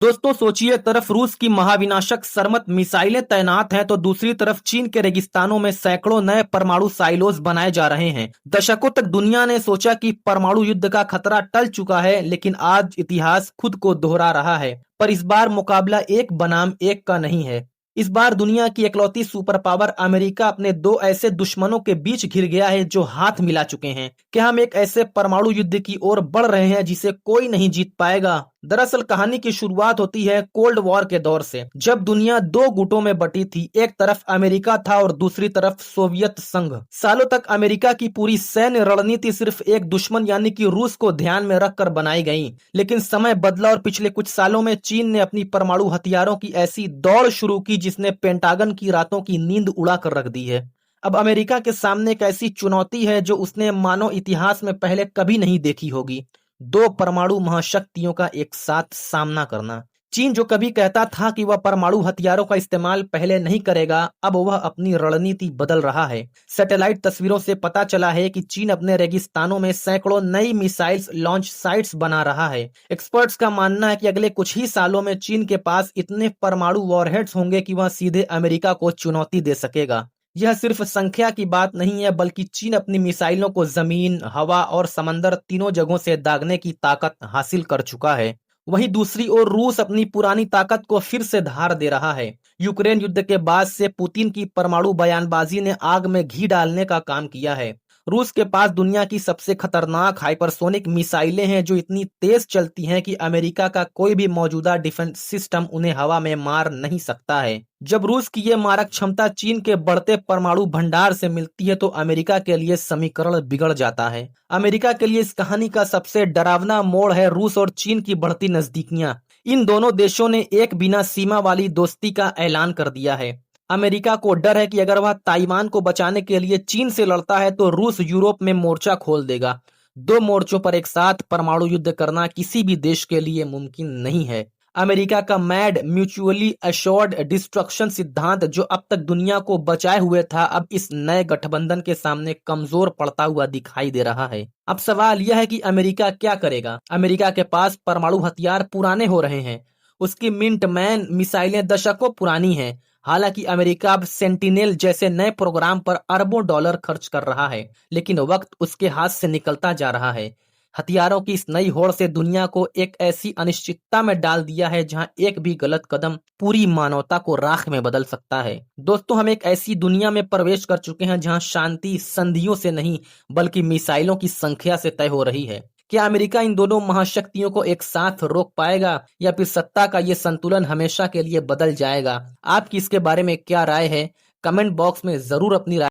दोस्तों सोचिए, एक तरफ रूस की महाविनाशक सरमत मिसाइलें तैनात हैं तो दूसरी तरफ चीन के रेगिस्तानों में सैकड़ों नए परमाणु साइलोज बनाए जा रहे हैं। दशकों तक दुनिया ने सोचा कि परमाणु युद्ध का खतरा टल चुका है, लेकिन आज इतिहास खुद को दोहरा रहा है। पर इस बार मुकाबला एक बनाम एक का नहीं है। इस बार दुनिया की इकलौती सुपर पावर अमेरिका अपने दो ऐसे दुश्मनों के बीच घिर गया है जो हाथ मिला चुके हैं। क्या हम एक ऐसे परमाणु युद्ध की ओर बढ़ रहे हैं जिसे कोई नहीं जीत पाएगा? दरअसल कहानी की शुरुआत होती है कोल्ड वॉर के दौर से, जब दुनिया दो गुटों में बटी थी। एक तरफ अमेरिका था और दूसरी तरफ सोवियत संघ। सालों तक अमेरिका की पूरी सैन्य रणनीति सिर्फ एक दुश्मन यानी कि रूस को ध्यान में रखकर बनाई गई। लेकिन समय बदला और पिछले कुछ सालों में चीन ने अपनी परमाणु हथियारों की ऐसी दौड़ शुरू की जिसने पेंटागन की रातों की नींद उड़ा कर रख दी है। अब अमेरिका के सामने एक ऐसी चुनौती है जो उसने मानव इतिहास में पहले कभी नहीं देखी होगी। दो परमाणु महाशक्तियों का एक साथ सामना करना। चीन जो कभी कहता था कि वह परमाणु हथियारों का इस्तेमाल पहले नहीं करेगा, अब वह अपनी रणनीति बदल रहा है। सैटेलाइट तस्वीरों से पता चला है कि चीन अपने रेगिस्तानों में सैकड़ों नई मिसाइल्स लॉन्च साइट्स बना रहा है। एक्सपर्ट्स का मानना है कि अगले कुछ ही सालों में चीन के पास इतने परमाणु वॉरहेड्स होंगे कि वह सीधे अमेरिका को चुनौती दे सकेगा। यह सिर्फ संख्या की बात नहीं है, बल्कि चीन अपनी मिसाइलों को जमीन, हवा और समंदर तीनों जगहों से दागने की ताकत हासिल कर चुका है। वहीं दूसरी ओर रूस अपनी पुरानी ताकत को फिर से धार दे रहा है। यूक्रेन युद्ध के बाद से पुतिन की परमाणु बयानबाजी ने आग में घी डालने का काम किया है। रूस के पास दुनिया की सबसे खतरनाक हाइपरसोनिक मिसाइलें हैं जो इतनी तेज चलती हैं कि अमेरिका का कोई भी मौजूदा डिफेंस सिस्टम उन्हें हवा में मार नहीं सकता है। जब रूस की ये मारक क्षमता चीन के बढ़ते परमाणु भंडार से मिलती है तो अमेरिका के लिए समीकरण बिगड़ जाता है। अमेरिका के लिए इस कहानी का सबसे डरावना मोड़ है रूस और चीन की बढ़ती नजदीकियां। इन दोनों देशों ने एक बिना सीमा वाली दोस्ती का ऐलान कर दिया है। अमेरिका को डर है कि अगर वह ताइवान को बचाने के लिए चीन से लड़ता है तो रूस यूरोप में मोर्चा खोल देगा। दो मोर्चों पर एक साथ परमाणु युद्ध करना किसी भी देश के लिए मुमकिन नहीं है। अमेरिका का मैड म्यूचुअली अश्योर्ड डिस्ट्रक्शन सिद्धांत जो अब तक दुनिया को बचाए हुए था, अब इस नए गठबंधन के सामने कमजोर पड़ता हुआ दिखाई दे रहा है। अब सवाल यह है कि अमेरिका क्या करेगा। अमेरिका के पास परमाणु हथियार पुराने हो रहे हैं। उसकी मिंट मैन मिसाइलें दशकों पुरानी हैं। हालांकि अमेरिका अब सेंटिनेल जैसे नए प्रोग्राम पर अरबों डॉलर खर्च कर रहा है, लेकिन वक्त उसके हाथ से निकलता जा रहा है। हथियारों की इस नई होड़ से दुनिया को एक ऐसी अनिश्चितता में डाल दिया है जहां एक भी गलत कदम पूरी मानवता को राख में बदल सकता है। दोस्तों, हम एक ऐसी दुनिया में प्रवेश कर चुके हैं जहां शांति संधियों से नहीं बल्कि मिसाइलों की संख्या से तय हो रही है। क्या अमेरिका इन दोनों महाशक्तियों को एक साथ रोक पाएगा या फिर सत्ता का ये संतुलन हमेशा के लिए बदल जाएगा? आपकी इसके बारे में क्या राय है? कमेंट बॉक्स में जरूर अपनी राय